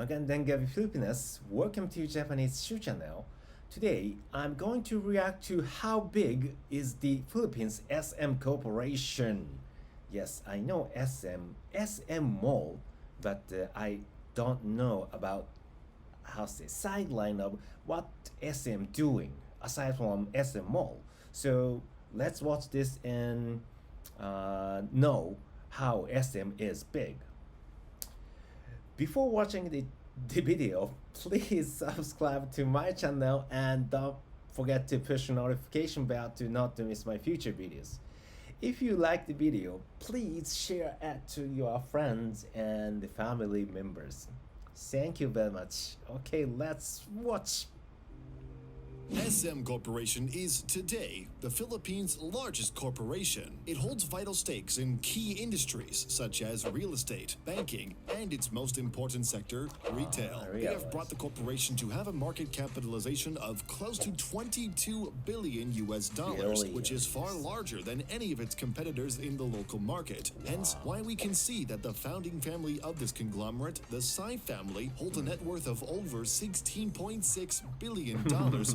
Magandang gabi Filipinas. Welcome to Japanese Shoe Channel. Today, I'm going to react to how big is the Philippines SM Corporation. Yes, I know SM Mall, but I don't know about how's the sideline of what SM doing aside from SM Mall. So let's watch this and know how SM is big. Before watching the video, please subscribe to my channel and don't forget to push the notification bell to not to miss my future videos. If you like the video, please share it to your friends and the family members. Thank you very much. Okay, let's watch. SM Corporation is today the Philippines' largest corporation. It holds vital stakes in key industries such as real estate, banking, and its most important sector, retail. They have brought the corporation to have a market capitalization of close to 22 billion US dollars, which is far larger than any of its competitors in the local market. Hence, why we can see that the founding family of this conglomerate, the Tsai family, holds a net worth of over $16.6 billion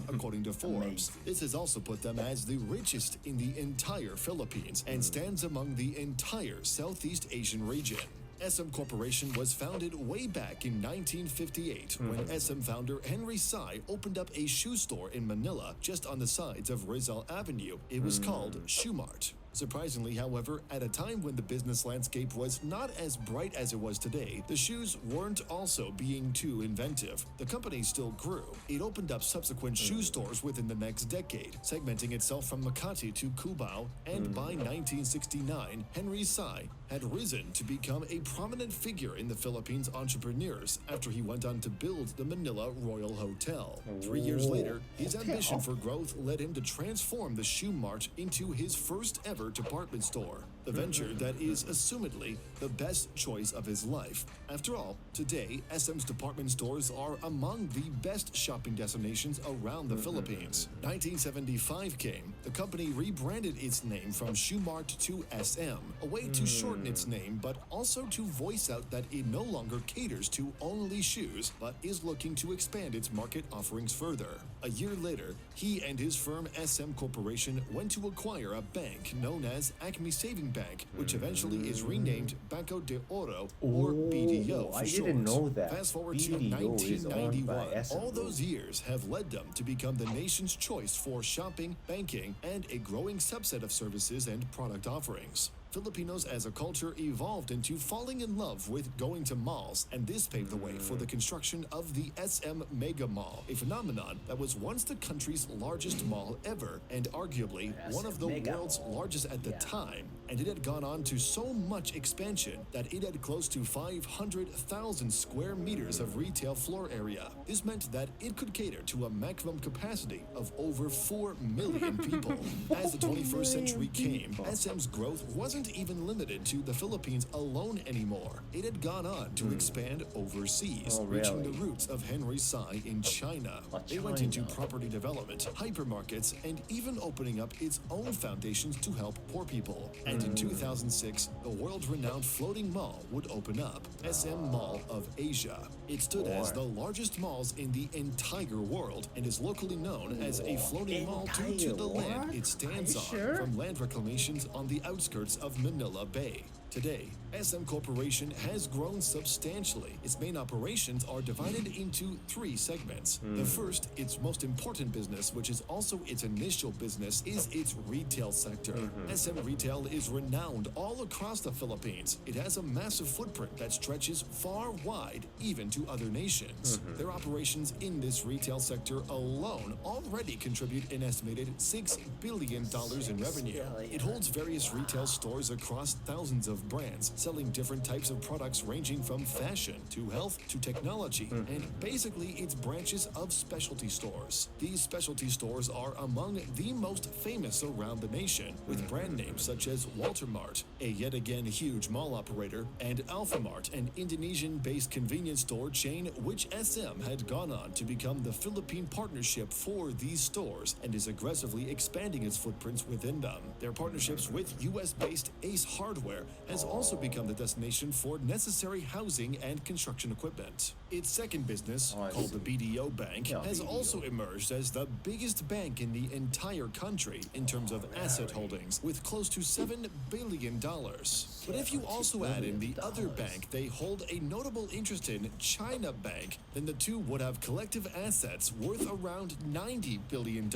according to Forbes. This has also put them as the richest in the entire Philippines and stands among the entire Southeast Asian region. SM Corporation was founded way back in 1958 when SM founder Henry Tsai opened up a shoe store in Manila just on the sides of Rizal Avenue. It was called Shoe Mart. Surprisingly, however, at a time when the business landscape was not as bright as it was today, the shoes weren't also being too inventive. The company still grew. It opened up subsequent shoe stores within the next decade, segmenting itself from Makati to Cubao, and by 1969, Henry Tsai had risen to become a prominent figure in the Philippines entrepreneurs after he went on to build the Manila Royal Hotel. 3 years later, his ambition for growth led him to transform the Shoe Mart into his first ever department store, the venture that is assumedly the best choice of his life. After all, today, SM's department stores are among the best shopping destinations around the Philippines. 1975 came, the company rebranded its name from Shoe Mart to SM, a way to shorten its name but also to voice out that it no longer caters to only shoes but is looking to expand its market offerings further. A year later, he and his firm SM Corporation went to acquire a bank known as Acme Saving Bank, which eventually is renamed Banco de Oro, or BDO for short. I didn't know that. Fast forward to BDO is owned by 1991. SM All those Group. years have led them to become the nation's choice for shopping, banking, and a growing subset of services and product offerings. Filipinos as a culture evolved into falling in love with going to malls, and this paved the way for the construction of the SM Mega Mall, a phenomenon that was once the country's largest mall ever, and arguably one of the world's largest at the time, and it had gone on to so much expansion that it had close to 500,000 square meters of retail floor area. This meant that it could cater to a maximum capacity of over 4 million people. As the 21st century came, SM's growth wasn't even limited to the Philippines alone anymore. It had gone on to expand overseas, reaching the roots of Henry Tsai in China. They went into property development, hypermarkets, and even opening up its own foundations to help poor people. And in 2006, the world-renowned floating mall would open up, SM Mall of Asia. It stood as the largest malls in the entire world and is locally known as a floating mall due to the land it stands on, from land reclamations on the outskirts of Manila Bay. Today, SM Corporation has grown substantially. Its main operations are divided into 3 segments. The first, its most important business, which is also its initial business, is its retail sector. SM Retail is renowned all across the Philippines. It has a massive footprint that stretches far wide, even to other nations. Their operations in this retail sector alone already contribute an estimated $6 billion in revenue. It holds various retail stores across thousands of brands, selling different types of products ranging from fashion to health to technology, and basically it's branches of specialty stores. These specialty stores are among the most famous around the nation, with brand names such as Walter Mart, a yet again huge mall operator, and Alpha Mart, an Indonesian-based convenience store chain which SM had gone on to become the Philippine partnership for these stores and is aggressively expanding its footprints within them. Their partnerships with US-based Ace Hardware has also become the destination for necessary housing and construction equipment. Its second business, Oh, I called see. the BDO Bank, Yeah, has BDO. also emerged as the biggest bank in the entire country in terms of asset holdings, with close to $7 billion. But if you also add in the other bank they hold a notable interest in, China Bank, then the two would have collective assets worth around $90 billion,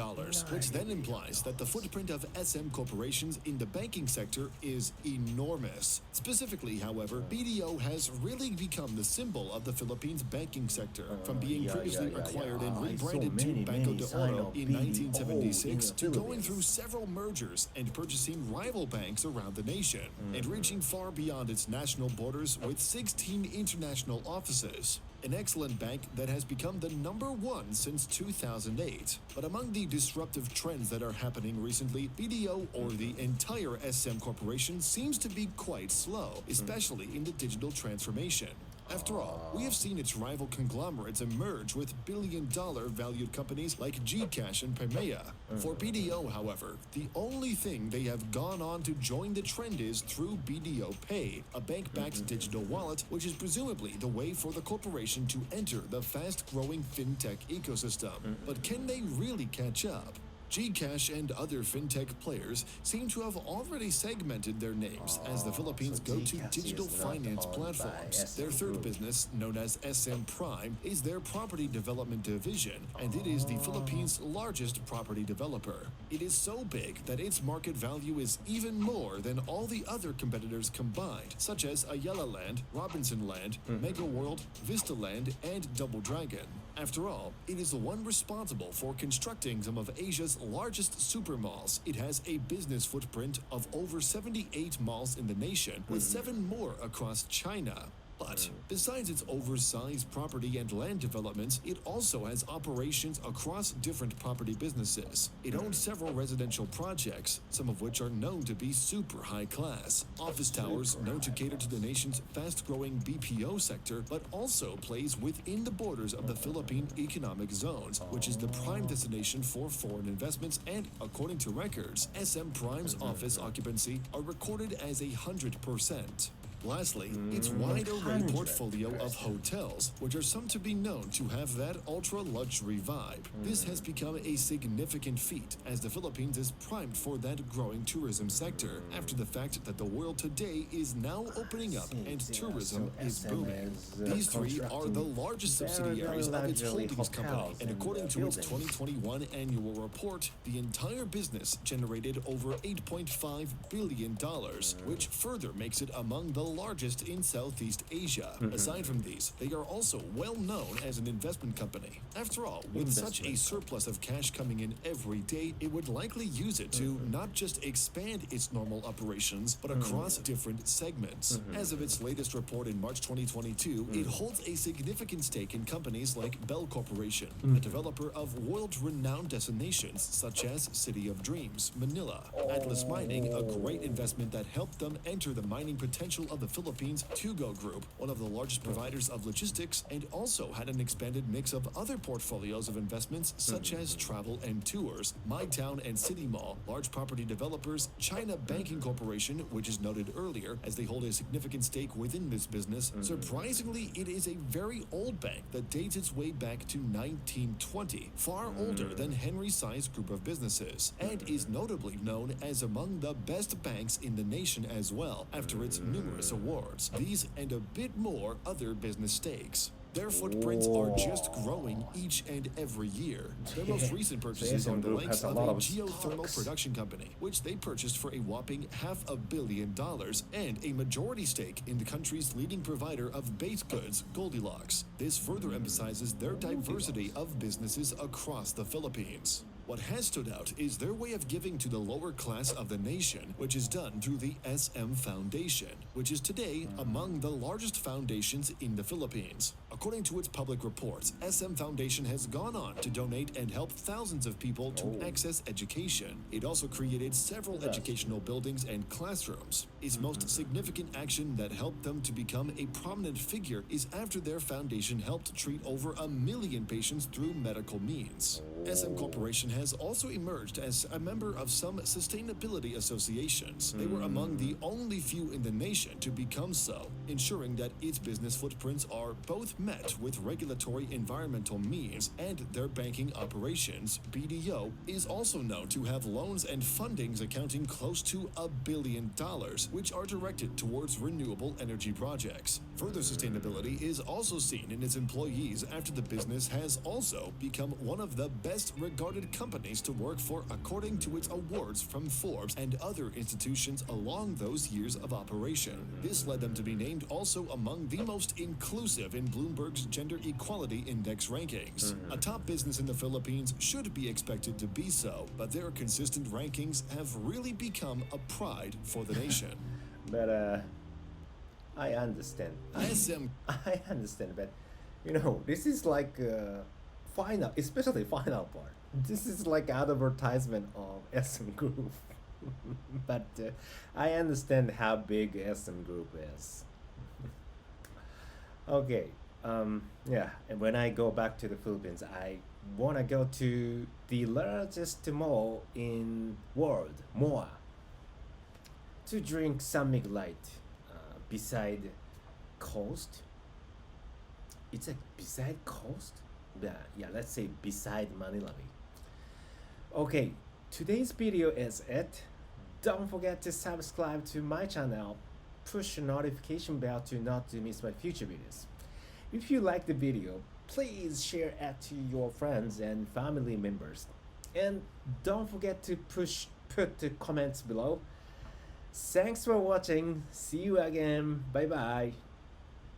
which then implies that the footprint of SM corporations in the banking sector is enormous. Specifically, however, BDO has really become the symbol of the Philippines banking sector, from being previously acquired and I saw rebranded to many, Banco many de sign Oro of in BDO 1976 in to the going through Philippines. several mergers and purchasing rival banks around the nation, and reaching far beyond its national borders with 16 international offices. An excellent bank that has become the #1 since 2008. But among the disruptive trends that are happening recently, BDO, or the entire SM Corporation, seems to be quite slow, especially in the digital transformation. After all, we have seen its rival conglomerates emerge with billion-dollar valued companies like Gcash and Pemea. For BDO, however, the only thing they have gone on to join the trend is through BDO Pay, a bank-backed digital wallet, which is presumably the way for the corporation to enter the fast-growing fintech ecosystem. But can they really catch up? Gcash and other fintech players seem to have already segmented their names as the Philippines' so go-to Gcash digital is not finance owned by platforms. SM Their third Group. business, known as SM Prime, is their property development division, and it is the Philippines' largest property developer. It is so big that its market value is even more than all the other competitors combined, such as Ayala Land, Robinson Land, Mega World, Vista Land, and Double Dragon. After all, it is the one responsible for constructing some of Asia's largest super malls. It has a business footprint of over 78 malls in the nation, with 7 more across China. But besides its oversized property and land developments, it also has operations across different property businesses. It owns several residential projects, some of which are known to be super high class. Office towers known to cater to the nation's fast-growing BPO sector, but also plays within the borders of the Philippine Economic Zones, which is the prime destination for foreign investments, and according to records, SM Prime's office occupancy are recorded as 100%. Lastly, its wide array portfolio of hotels, which are some to be known to have that ultra-luxury vibe. This has become a significant feat, as the Philippines is primed for that growing tourism sector, after the fact that the world today is now opening up and tourism is booming. These three are the largest subsidiaries of its holdings company, and according to its 2021 annual report, the entire business generated over $8.5 billion, which further makes it among the largest in Southeast Asia. Aside from these, they are also well known as an investment company. After all, with such a surplus of cash coming in every day, it would likely use it to not just expand its normal operations, but across different segments. As of its latest report in March 2022, it holds a significant stake in companies like Bell Corporation, a developer of world-renowned destinations such as City of Dreams, Manila, Atlas Mining, a great investment that helped them enter the mining potential of the Philippines, Tugo Group, one of the largest providers of logistics, and also had an expanded mix of other portfolios of investments such as travel and tours, My Town and City Mall, large property developers, China Banking Corporation, which is noted earlier as they hold a significant stake within this business. Surprisingly, it is a very old bank that dates its way back to 1920, far older than Henry Sy's group of businesses, and is notably known as among the best banks in the nation as well, after its numerous awards. These and a bit more other business stakes. Their footprints are just growing each and every year. Their most recent purchases SM are the Group likes has a of lot a of geothermal stocks. production company, which they purchased for a whopping $500 million, and a majority stake in the country's leading provider of baked goods, Goldilocks. This further emphasizes their diversity of businesses across the Philippines. What has stood out is their way of giving to the lower class of the nation, which is done through the SM Foundation, which is today among the largest foundations in the Philippines. According to its public reports, SM Foundation has gone on to donate and help thousands of people to access education. It also created several educational buildings and classrooms. Its most significant action that helped them to become a prominent figure is after their foundation helped treat over 1 million patients through medical means. SM Corporation has also emerged as a member of some sustainability associations. They were among the only few in the nation mission to become so, ensuring that its business footprints are both met with regulatory environmental means and their banking operations. BDO is also known to have loans and fundings accounting close to $1 billion, which are directed towards renewable energy projects. Further sustainability is also seen in its employees after the business has also become one of the best regarded companies to work for according to its awards from Forbes and other institutions along those years of operation. This led them to be named also among the most inclusive in Bloomberg's Gender Equality Index rankings. A top business in the Philippines should be expected to be so, but their consistent rankings have really become a pride for the nation. But I understand. SM I understand, but this is like final, especially final part. This is like advertisement of SM Group. But I understand how big SM Group is. Okay, yeah, and when I go back to the Philippines, I wanna go to the largest mall in world, MOA, to drink some light beside coast. It's like beside coast. Yeah, let's say beside Manila Bay. Okay, today's video is it. Don't forget to subscribe to my channel. Push the notification bell to not to miss my future videos. If you like the video, please share it to your friends and family members. And don't forget to put the comments below. Thanks for watching. See you again. Bye bye.